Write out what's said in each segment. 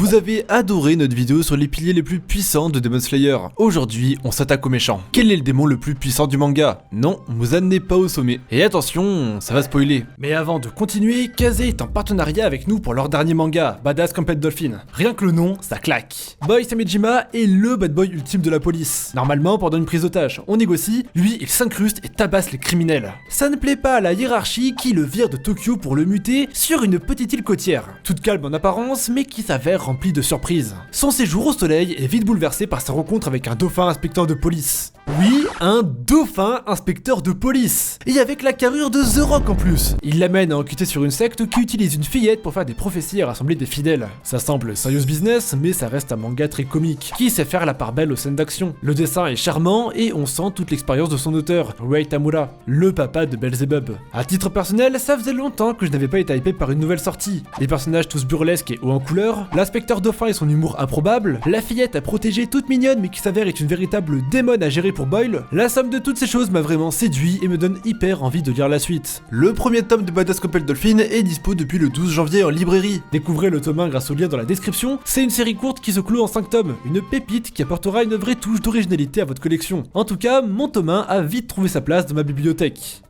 Vous avez adoré notre vidéo sur les piliers les plus puissants de Demon Slayer. Aujourd'hui, on s'attaque aux méchants. Quel est le démon le plus puissant du manga? Non, Muzan n'est pas au sommet. Et attention, ça va spoiler. Mais avant de continuer, Kaze est en partenariat avec nous pour leur dernier manga, Badass Complete Dolphin. Rien que le nom, ça claque. Boy Samejima est le bad boy ultime de la police. Normalement, pendant une prise d'otage, on négocie, lui il s'incruste et tabasse les criminels. Ça ne plaît pas à la hiérarchie qui le vire de Tokyo pour le muter sur une petite île côtière. Toute calme en apparence, mais qui s'avère remplie de surprises. Son séjour au soleil est vite bouleversé par sa rencontre avec un dauphin inspecteur de police. Oui, un dauphin inspecteur de police. Et avec la carrure de The Rock en plus. Il l'amène à enquêter sur une secte qui utilise une fillette pour faire des prophéties et rassembler des fidèles. Ça semble serious business, mais ça reste un manga très comique, qui sait faire la part belle aux scènes d'action. Le dessin est charmant et on sent toute l'expérience de son auteur, Rei Tamura, le papa de Belzebub. À titre personnel, ça faisait longtemps que je n'avais pas été hypé par une nouvelle sortie. Les personnages tous burlesques et hauts en couleur, l'inspecteur dauphin et son humour improbable, la fillette à protéger toute mignonne mais qui s'avère être une véritable démon à gérer pour Boyle, la somme de toutes ces choses m'a vraiment séduit et me donne hyper envie de lire la suite. Le premier tome de Badass Complete Dolphin est dispo depuis le 12 janvier en librairie. Découvrez le tome 1 grâce au lien dans la description, c'est une série courte qui se clôt en 5 tomes, une pépite qui apportera une vraie touche d'originalité à votre collection. En tout cas, mon tome 1 a vite trouvé sa place dans ma bibliothèque.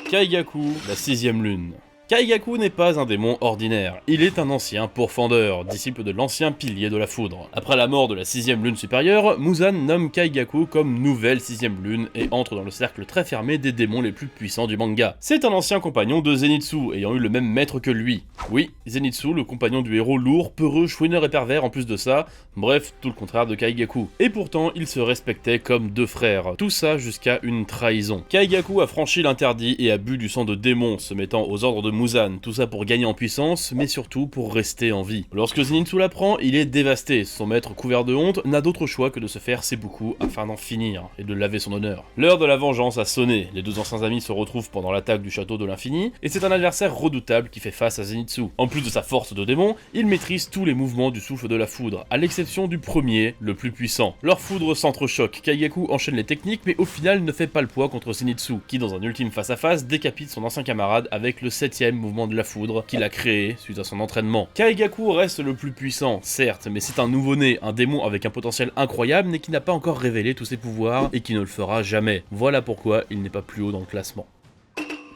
Kaigaku, la 6ème lune. Kaigaku n'est pas un démon ordinaire, il est un ancien pourfendeur, disciple de l'ancien pilier de la foudre. Après la mort de la 6ème lune supérieure, Muzan nomme Kaigaku comme nouvelle 6ème lune et entre dans le cercle très fermé des démons les plus puissants du manga. C'est un ancien compagnon de Zenitsu, ayant eu le même maître que lui. Oui, Zenitsu, le compagnon du héros lourd, peureux, chouineur et pervers en plus de ça, bref, tout le contraire de Kaigaku. Et pourtant, ils se respectaient comme deux frères, tout ça jusqu'à une trahison. Kaigaku a franchi l'interdit et a bu du sang de démons, se mettant aux ordres de Muzan, tout ça pour gagner en puissance, mais surtout pour rester en vie. Lorsque Zenitsu l'apprend, il est dévasté, son maître couvert de honte n'a d'autre choix que de se faire seppuku afin d'en finir, et de laver son honneur. L'heure de la vengeance a sonné, les deux anciens amis se retrouvent pendant l'attaque du château de l'infini, et c'est un adversaire redoutable qui fait face à Zenitsu. En plus de sa force de démon, il maîtrise tous les mouvements du souffle de la foudre, à l'exception du premier, le plus puissant. Leur foudre s'entrechoque, Kaigaku enchaîne les techniques, mais au final ne fait pas le poids contre Zenitsu, qui dans un ultime face-à-face décapite son ancien camarade avec le 7ème mouvement de la foudre qu'il a créé suite à son entraînement. Kaigaku reste le plus puissant, certes, mais c'est un nouveau-né, un démon avec un potentiel incroyable mais qui n'a pas encore révélé tous ses pouvoirs et qui ne le fera jamais. Voilà pourquoi il n'est pas plus haut dans le classement.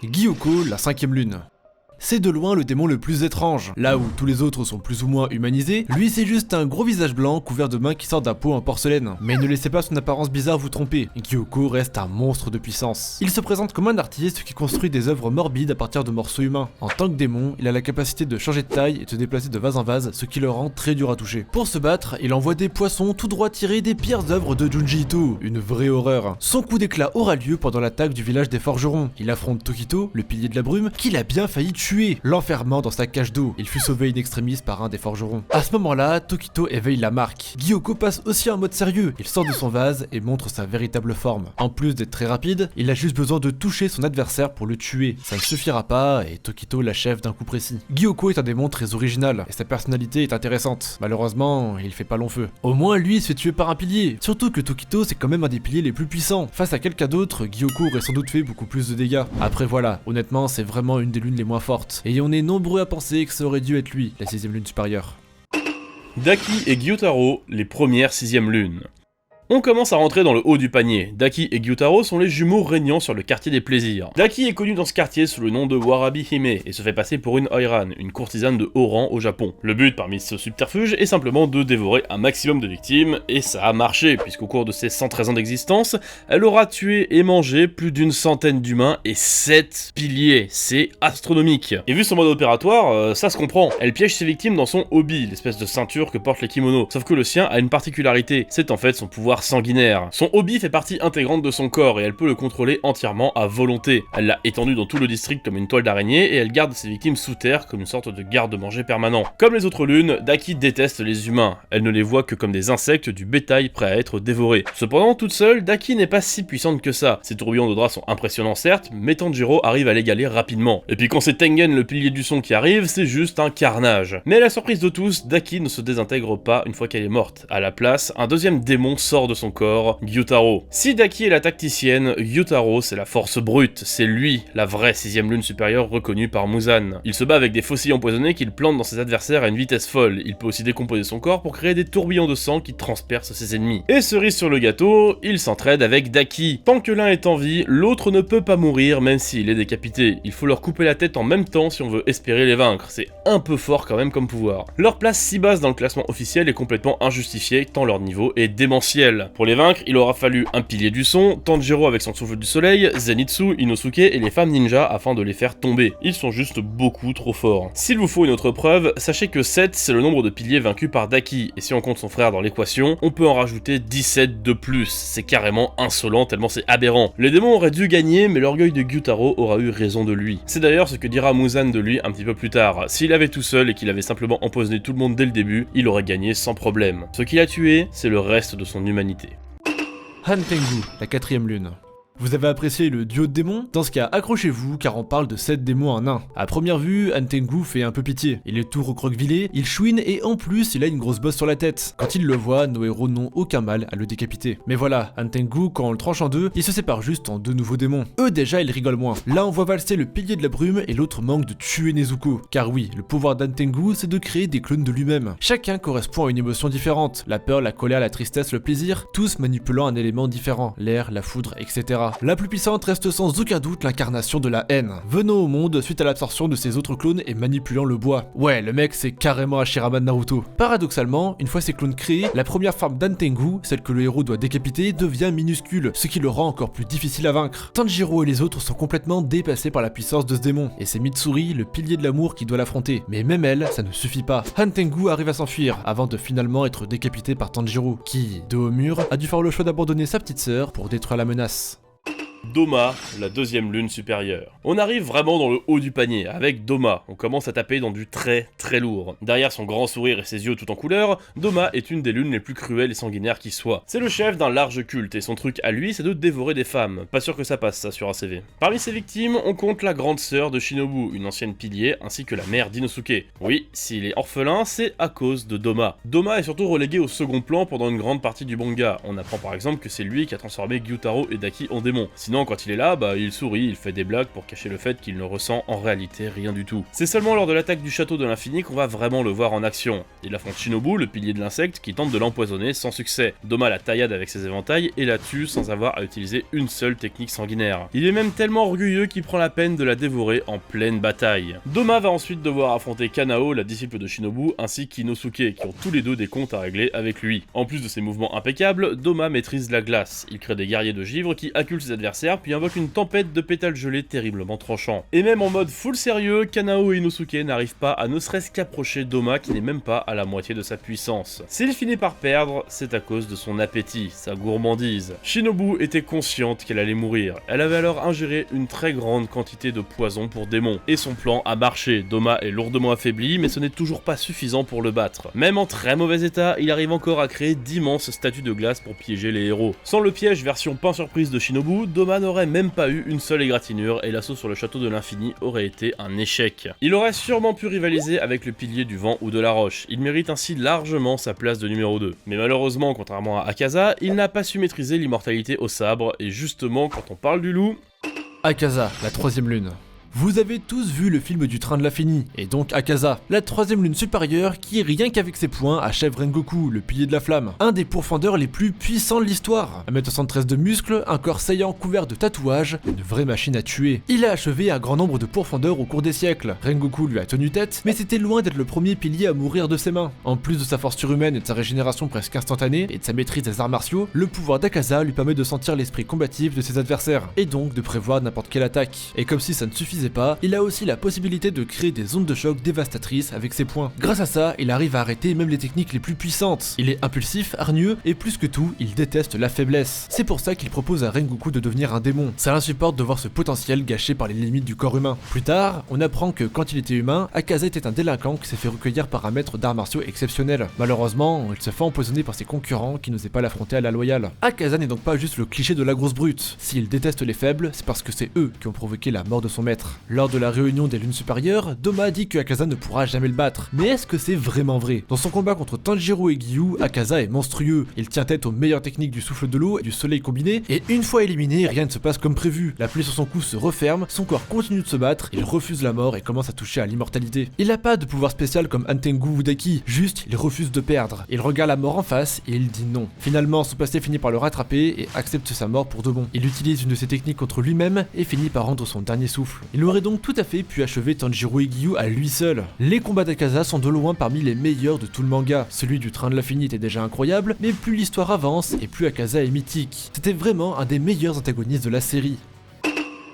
Gyoko, la 5ème lune. C'est de loin le démon le plus étrange. Là où tous les autres sont plus ou moins humanisés, lui c'est juste un gros visage blanc couvert de mains qui sortent d'un pot en porcelaine. Mais ne laissez pas son apparence bizarre vous tromper, Gyoko reste un monstre de puissance. Il se présente comme un artiste qui construit des œuvres morbides à partir de morceaux humains. En tant que démon, il a la capacité de changer de taille et de se déplacer de vase en vase, ce qui le rend très dur à toucher. Pour se battre, il envoie des poissons tout droit tirés des pires œuvres de Junji Ito, une vraie horreur. Son coup d'éclat aura lieu pendant l'attaque du village des forgerons. Il affronte Tokito, le pilier de la brume, qu'il a bien failli tuer, l'enfermant dans sa cage d'eau. Il fut sauvé in extremis par un des forgerons. À ce moment-là, Tokito éveille la marque. Gyoko passe aussi en mode sérieux. Il sort de son vase et montre sa véritable forme. En plus d'être très rapide, il a juste besoin de toucher son adversaire pour le tuer. Ça ne suffira pas et Tokito l'achève d'un coup précis. Gyoko est un démon très original et sa personnalité est intéressante. Malheureusement, il fait pas long feu. Au moins, lui, il se fait tuer par un pilier. Surtout que Tokito, c'est quand même un des piliers les plus puissants. Face à quelqu'un d'autre, Gyoko aurait sans doute fait beaucoup plus de dégâts. Après voilà, honnêtement, c'est vraiment une des lunes les moins fortes. Et on est nombreux à penser que ça aurait dû être lui, la 6ème lune supérieure. Daki et Gyutaro, les premières 6ème lunes. On commence à rentrer dans le haut du panier. Daki et Gyutaro sont les jumeaux régnant sur le quartier des plaisirs. Daki est connu dans ce quartier sous le nom de Warabi Hime et se fait passer pour une Oiran, une courtisane de haut rang au Japon. Le but parmi ce subterfuge est simplement de dévorer un maximum de victimes, et ça a marché, puisqu'au cours de ses 113 ans d'existence, elle aura tué et mangé plus d'une centaine d'humains et 7 piliers. C'est astronomique. Et vu son mode opératoire, ça se comprend. Elle piège ses victimes dans son obi, l'espèce de ceinture que portent les kimonos. Sauf que le sien a une particularité, c'est en fait son pouvoir sanguinaire. Son hobby fait partie intégrante de son corps et elle peut le contrôler entièrement à volonté. Elle l'a étendu dans tout le district comme une toile d'araignée et elle garde ses victimes sous terre comme une sorte de garde-manger permanent. Comme les autres lunes, Daki déteste les humains. Elle ne les voit que comme des insectes, du bétail prêt à être dévoré. Cependant, toute seule, Daki n'est pas si puissante que ça. Ses tourbillons de draps sont impressionnants certes, mais Tanjiro arrive à l'égaler rapidement. Et puis quand c'est Tengen, le pilier du son qui arrive, c'est juste un carnage. Mais à la surprise de tous, Daki ne se désintègre pas une fois qu'elle est morte. À la place, un deuxième démon sort sort de son corps, Gyutaro. Si Daki est la tacticienne, Gyutaro c'est la force brute, c'est lui, la vraie 6ème lune supérieure reconnue par Muzan. Il se bat avec des fossiles empoisonnés qu'il plante dans ses adversaires à une vitesse folle, il peut aussi décomposer son corps pour créer des tourbillons de sang qui transpercent ses ennemis. Et cerise sur le gâteau, il s'entraide avec Daki. Tant que l'un est en vie, l'autre ne peut pas mourir même s'il est décapité. Il faut leur couper la tête en même temps si on veut espérer les vaincre, c'est un peu fort quand même comme pouvoir. Leur place si basse dans le classement officiel est complètement injustifiée tant leur niveau est démentiel. Pour les vaincre, il aura fallu un pilier du son, Tanjiro avec son souffle du soleil, Zenitsu, Inosuke et les femmes ninja afin de les faire tomber. Ils sont juste beaucoup trop forts. S'il vous faut une autre preuve, sachez que 7 c'est le nombre de piliers vaincus par Daki, et si on compte son frère dans l'équation, on peut en rajouter 17 de plus. C'est carrément insolent tellement c'est aberrant. Les démons auraient dû gagner, mais l'orgueil de Gyutaro aura eu raison de lui. C'est d'ailleurs ce que dira Muzan de lui un petit peu plus tard. S'il avait tout seul et qu'il avait simplement empoisonné tout le monde dès le début, il aurait gagné sans problème. Ce qu'il a tué, c'est le reste de son humanité. Han Tengu, la 4ème lune. Vous avez apprécié le duo de démons? Dans ce cas, accrochez-vous car on parle de 7 démons en un. A première vue, Han Tengu fait un peu pitié. Il est tout recroquevillé, il chouine et en plus il a une grosse bosse sur la tête. Quand ils le voient, nos héros n'ont aucun mal à le décapiter. Mais voilà, Han Tengu, quand on le tranche en deux, il se sépare juste en deux nouveaux démons. Eux déjà ils rigolent moins. Là on voit valser le pilier de la brume et l'autre manque de tuer Nezuko. Car oui, le pouvoir d'Han Tengu c'est de créer des clones de lui-même. Chacun correspond à une émotion différente. La peur, la colère, la tristesse, le plaisir, tous manipulant un élément différent. L'air, la foudre, etc. La plus puissante reste sans aucun doute l'incarnation de la haine, venant au monde suite à l'absorption de ses autres clones et manipulant le bois. Ouais, le mec c'est carrément Hashirama de Naruto. Paradoxalement, une fois ces clones créés, la première forme d'Han Tengu, celle que le héros doit décapiter, devient minuscule, ce qui le rend encore plus difficile à vaincre. Tanjiro et les autres sont complètement dépassés par la puissance de ce démon, et c'est Mitsuri, le pilier de l'amour, qui doit l'affronter. Mais même elle, ça ne suffit pas. Han Tengu arrive à s'enfuir, avant de finalement être décapité par Tanjiro, qui, dos au mur, a dû faire le choix d'abandonner sa petite sœur pour détruire la menace. Doma, la 2ème lune supérieure. On arrive vraiment dans le haut du panier, avec Doma, on commence à taper dans du très lourd. Derrière son grand sourire et ses yeux tout en couleur, Doma est une des lunes les plus cruelles et sanguinaires qui soient. C'est le chef d'un large culte, et son truc à lui c'est de dévorer des femmes. Pas sûr que ça passe ça sur un CV. Parmi ses victimes, on compte la grande sœur de Shinobu, une ancienne pilier, ainsi que la mère d'Inosuke. Oui, s'il est orphelin, c'est à cause de Doma. Doma est surtout relégué au second plan pendant une grande partie du manga. On apprend par exemple que c'est lui qui a transformé Gyutaro et Daki en démons. Sinon, quand il est là, il sourit, il fait des blagues pour cacher le fait qu'il ne ressent en réalité rien du tout. C'est seulement lors de l'attaque du château de l'infini qu'on va vraiment le voir en action. Il affronte Shinobu, le pilier de l'insecte, qui tente de l'empoisonner sans succès. Doma la taillade avec ses éventails et la tue sans avoir à utiliser une seule technique sanguinaire. Il est même tellement orgueilleux qu'il prend la peine de la dévorer en pleine bataille. Doma va ensuite devoir affronter Kanao, la disciple de Shinobu, ainsi qu'Inosuke, qui ont tous les deux des comptes à régler avec lui. En plus de ses mouvements impeccables, Doma maîtrise la glace. Il crée des guerriers de givre qui acculent ses adversaires, puis invoque une tempête de pétales gelés terriblement tranchants. Et même en mode full sérieux, Kanao et Inosuke n'arrivent pas à ne serait-ce qu'approcher Doma qui n'est même pas à la moitié de sa puissance. S'il finit par perdre, c'est à cause de son appétit, sa gourmandise. Shinobu était consciente qu'elle allait mourir. Elle avait alors ingéré une très grande quantité de poison pour démons. Et son plan a marché. Doma est lourdement affaibli, mais ce n'est toujours pas suffisant pour le battre. Même en très mauvais état, il arrive encore à créer d'immenses statues de glace pour piéger les héros. Sans le piège version pain surprise de Shinobu, Doma n'aurait même pas eu une seule égratignure et l'assaut sur le château de l'infini aurait été un échec. Il aurait sûrement pu rivaliser avec le pilier du vent ou de la roche, il mérite ainsi largement sa place de numéro 2. Mais malheureusement, contrairement à Akaza, il n'a pas su maîtriser l'immortalité au sabre, et justement quand on parle du loup... Akaza, la 3ème lune. Vous avez tous vu le film du train de l'infini, et donc Akaza, la 3ème lune supérieure qui, rien qu'avec ses poings, achève Rengoku, le pilier de la flamme, un des pourfendeurs les plus puissants de l'histoire. 1m73 de muscles, un corps saillant couvert de tatouages, une vraie machine à tuer. Il a achevé un grand nombre de pourfendeurs au cours des siècles. Rengoku lui a tenu tête, mais c'était loin d'être le premier pilier à mourir de ses mains. En plus de sa force surhumaine et de sa régénération presque instantanée, et de sa maîtrise des arts martiaux, le pouvoir d'Akaza lui permet de sentir l'esprit combatif de ses adversaires, et donc de prévoir n'importe quelle attaque. Et comme si ça ne suffisait pas, il a aussi la possibilité de créer des ondes de choc dévastatrices avec ses poings. Grâce à ça, il arrive à arrêter même les techniques les plus puissantes. Il est impulsif, hargneux, et plus que tout, il déteste la faiblesse. C'est pour ça qu'il propose à Rengoku de devenir un démon. Ça l'insupporte de voir ce potentiel gâché par les limites du corps humain. Plus tard, on apprend que quand il était humain, Akaza était un délinquant qui s'est fait recueillir par un maître d'arts martiaux exceptionnel. Malheureusement, il se fait empoisonner par ses concurrents qui n'osaient pas l'affronter à la loyale. Akaza n'est donc pas juste le cliché de la grosse brute. S'il déteste les faibles, c'est parce que c'est eux qui ont provoqué la mort de son maître. battre. Lors de la réunion des lunes supérieures, Doma dit que Akaza ne pourra jamais le battre. Mais est-ce que c'est vraiment vrai? Dans son combat contre Tanjiro et Giyu, Akaza est monstrueux. Il tient tête aux meilleures techniques du souffle de l'eau et du soleil combiné, et une fois éliminé, rien ne se passe comme prévu. La plaie sur son cou se referme, son corps continue de se battre, il refuse la mort et commence à toucher à l'immortalité. Il n'a pas de pouvoir spécial comme Antengu ou Daki, juste il refuse de perdre. Il regarde la mort en face et il dit non. Finalement, son passé finit par le rattraper et accepte sa mort pour de bon. Il utilise une de ses techniques contre lui-même et finit par rendre son dernier souffle. Il aurait donc tout à fait pu achever Tanjiro et Giyu à lui seul. Les combats d'Akaza sont de loin parmi les meilleurs de tout le manga. Celui du train de l'infini était déjà incroyable, mais plus l'histoire avance et plus Akaza est mythique. C'était vraiment un des meilleurs antagonistes de la série.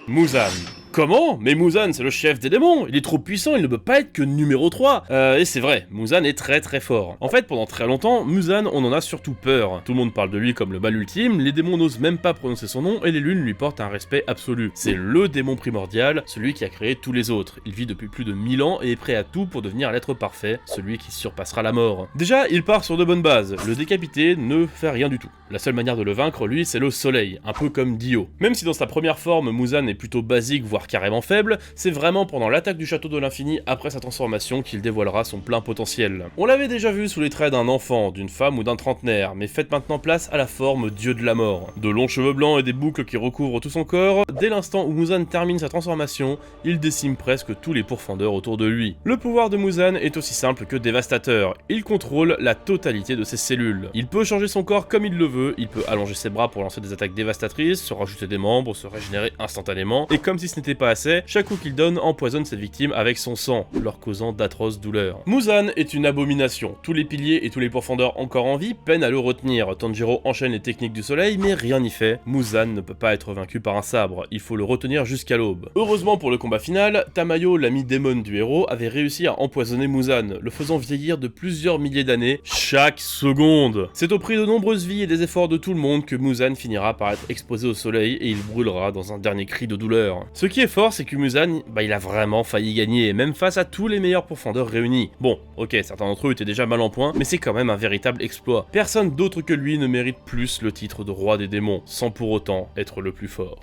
Muzan. Comment? Mais Muzan, c'est le chef des démons, il est trop puissant, il ne peut pas être que numéro 3. Et c'est vrai, Muzan est très très fort. En fait, pendant très longtemps, Muzan, on en a surtout peur. Tout le monde parle de lui comme le mal ultime, les démons n'osent même pas prononcer son nom, et les lunes lui portent un respect absolu. C'est le démon primordial, celui qui a créé tous les autres. Il vit depuis plus de 1000 ans et est prêt à tout pour devenir l'être parfait, celui qui surpassera la mort. Déjà, il part sur de bonnes bases, le décapité ne fait rien du tout. La seule manière de le vaincre, lui, c'est le soleil, un peu comme Dio. Même si dans sa première forme, Muzan est plutôt basique, voire carrément faible, c'est vraiment pendant l'attaque du château de l'infini après sa transformation qu'il dévoilera son plein potentiel. On l'avait déjà vu sous les traits d'un enfant, d'une femme ou d'un trentenaire, mais faites maintenant place à la forme dieu de la mort. De longs cheveux blancs et des boucles qui recouvrent tout son corps, dès l'instant où Muzan termine sa transformation, il décime presque tous les pourfendeurs autour de lui. Le pouvoir de Muzan est aussi simple que dévastateur, il contrôle la totalité de ses cellules. Il peut changer son corps comme il le veut, il peut allonger ses bras pour lancer des attaques dévastatrices, se rajouter des membres, se régénérer instantanément, et comme si ce n'était pas assez, chaque coup qu'il donne empoisonne ses victimes avec son sang, leur causant d'atroces douleurs. Muzan est une abomination, tous les piliers et tous les pourfendeurs encore en vie peinent à le retenir. Tanjiro enchaîne les techniques du soleil, mais rien n'y fait. Muzan ne peut pas être vaincu par un sabre, il faut le retenir jusqu'à l'aube. Heureusement pour le combat final, Tamayo, l'ami démon du héros, avait réussi à empoisonner Muzan, le faisant vieillir de plusieurs milliers d'années chaque seconde. C'est au prix de nombreuses vies et des efforts de tout le monde que Muzan finira par être exposé au soleil et il brûlera dans un dernier cri de douleur. Ce qui est fort, c'est que Muzan, il a vraiment failli gagner, même face à tous les meilleurs pourfendeurs réunis. Bon, ok, certains d'entre eux étaient déjà mal en point, mais c'est quand même un véritable exploit. Personne d'autre que lui ne mérite plus le titre de roi des démons, sans pour autant être le plus fort.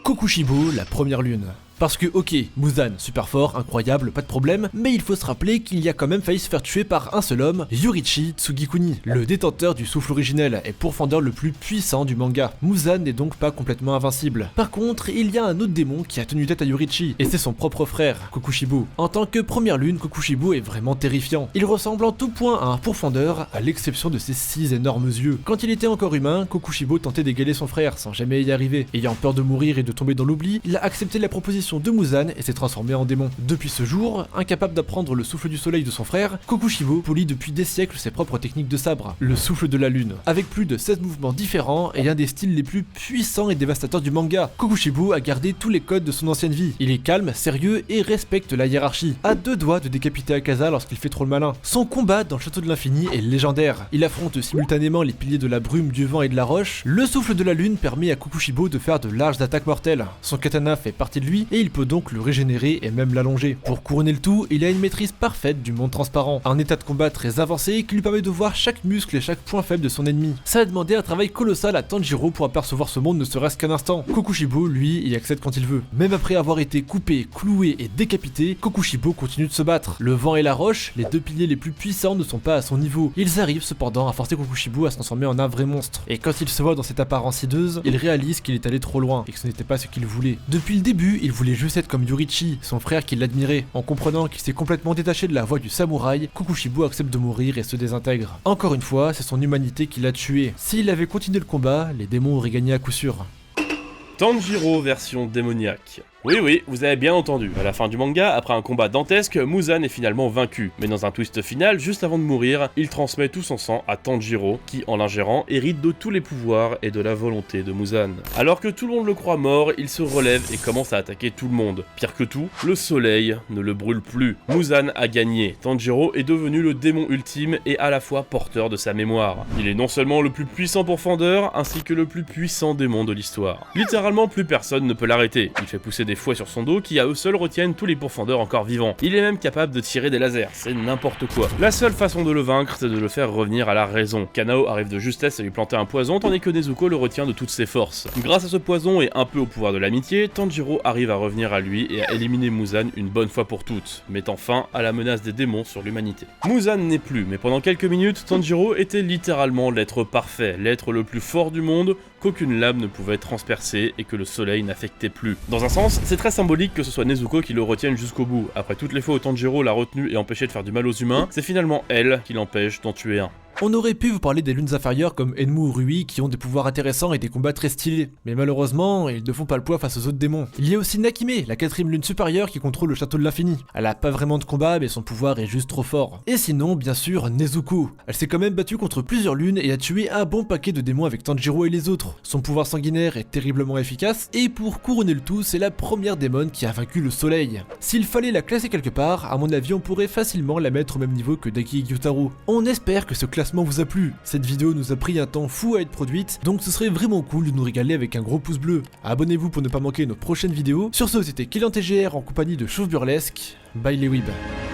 Kokushibo, la première lune. Parce que ok, Muzan, super fort, incroyable, pas de problème, mais il faut se rappeler qu'il y a quand même failli se faire tuer par un seul homme, Yoriichi Tsugikuni, le détenteur du souffle originel et pourfendeur le plus puissant du manga. Muzan n'est donc pas complètement invincible. Par contre, il y a un autre démon qui a tenu tête à Yoriichi, et c'est son propre frère, Kokushibo. En tant que première lune, Kokushibo est vraiment terrifiant. Il ressemble en tout point à un pourfendeur, à l'exception de ses 6 énormes yeux. Quand il était encore humain, Kokushibo tentait d'égaler son frère sans jamais y arriver. Ayant peur de mourir et de tomber dans l'oubli, il a accepté la proposition de Muzan et s'est transformé en démon. Depuis ce jour, incapable d'apprendre le souffle du soleil de son frère, Kokushibo polit depuis des siècles ses propres techniques de sabre, le souffle de la lune. Avec plus de 16 mouvements différents et un des styles les plus puissants et dévastateurs du manga, Kokushibo a gardé tous les codes de son ancienne vie. Il est calme, sérieux et respecte la hiérarchie. À deux doigts de décapiter Akaza lorsqu'il fait trop le malin. Son combat dans le château de l'infini est légendaire. Il affronte simultanément les piliers de la brume, du vent et de la roche. Le souffle de la lune permet à Kokushibo de faire de larges attaques mortelles. Son katana fait partie de lui et il peut donc le régénérer et même l'allonger. Pour couronner le tout, il a une maîtrise parfaite du monde transparent, un état de combat très avancé qui lui permet de voir chaque muscle et chaque point faible de son ennemi. Ça a demandé un travail colossal à Tanjiro pour apercevoir ce monde ne serait-ce qu'un instant. Kokushibo, lui, y accède quand il veut. Même après avoir été coupé, cloué et décapité, Kokushibo continue de se battre. Le vent et la roche, les deux piliers les plus puissants, ne sont pas à son niveau. Ils arrivent cependant à forcer Kokushibo à se transformer en un vrai monstre. Et quand il se voit dans cette apparence hideuse, il réalise qu'il est allé trop loin et que ce n'était pas ce qu'il voulait. Depuis le début, il voulait juste être comme Yoriichi, son frère qui l'admirait. En comprenant qu'il s'est complètement détaché de la voie du samouraï, Kokushibo accepte de mourir et se désintègre. Encore une fois, c'est son humanité qui l'a tué. S'il avait continué le combat, les démons auraient gagné à coup sûr. Tanjiro version démoniaque. Oui, vous avez bien entendu. À la fin du manga, après un combat dantesque, Muzan est finalement vaincu. Mais dans un twist final, juste avant de mourir, il transmet tout son sang à Tanjiro, qui, en l'ingérant, hérite de tous les pouvoirs et de la volonté de Muzan. Alors que tout le monde le croit mort, il se relève et commence à attaquer tout le monde. Pire que tout, le soleil ne le brûle plus. Muzan a gagné. Tanjiro est devenu le démon ultime et à la fois porteur de sa mémoire. Il est non seulement le plus puissant pourfendeur, ainsi que le plus puissant démon de l'histoire. Littéralement, plus personne ne peut l'arrêter. Il fait pousser des des fouets sur son dos qui à eux seuls retiennent tous les pourfendeurs encore vivants. Il est même capable de tirer des lasers, c'est n'importe quoi. La seule façon de le vaincre, c'est de le faire revenir à la raison. Kanao arrive de justesse à lui planter un poison, tandis que Nezuko le retient de toutes ses forces. Grâce à ce poison et un peu au pouvoir de l'amitié, Tanjiro arrive à revenir à lui et à éliminer Muzan une bonne fois pour toutes, mettant fin à la menace des démons sur l'humanité. Muzan n'est plus, mais pendant quelques minutes, Tanjiro était littéralement l'être parfait, l'être le plus fort du monde, qu'aucune lame ne pouvait transpercer et que le soleil n'affectait plus. Dans un sens, c'est très symbolique que ce soit Nezuko qui le retienne jusqu'au bout. Après toutes les fois où Tanjiro l'a retenu et empêché de faire du mal aux humains, c'est finalement elle qui l'empêche d'en tuer un. On aurait pu vous parler des lunes inférieures comme Enmu ou Rui qui ont des pouvoirs intéressants et des combats très stylés, mais malheureusement, ils ne font pas le poids face aux autres démons. Il y a aussi Nakime, la 4ème lune supérieure qui contrôle le château de l'infini. Elle a pas vraiment de combat, mais son pouvoir est juste trop fort. Et sinon, bien sûr, Nezuko. Elle s'est quand même battue contre plusieurs lunes et a tué un bon paquet de démons avec Tanjiro et les autres. Son pouvoir sanguinaire est terriblement efficace, et pour couronner le tout, c'est la première démon qui a vaincu le soleil. S'il fallait la classer quelque part, à mon avis on pourrait facilement la mettre au même niveau que Daki et Gyutaro. On espère que ce classement vous a plu. Cette vidéo nous a pris un temps fou à être produite, donc ce serait vraiment cool de nous régaler avec un gros pouce bleu. Abonnez-vous pour ne pas manquer nos prochaines vidéos. Sur ce, c'était KillianTGR en compagnie de Chauve Burlesque. Bye les weebs.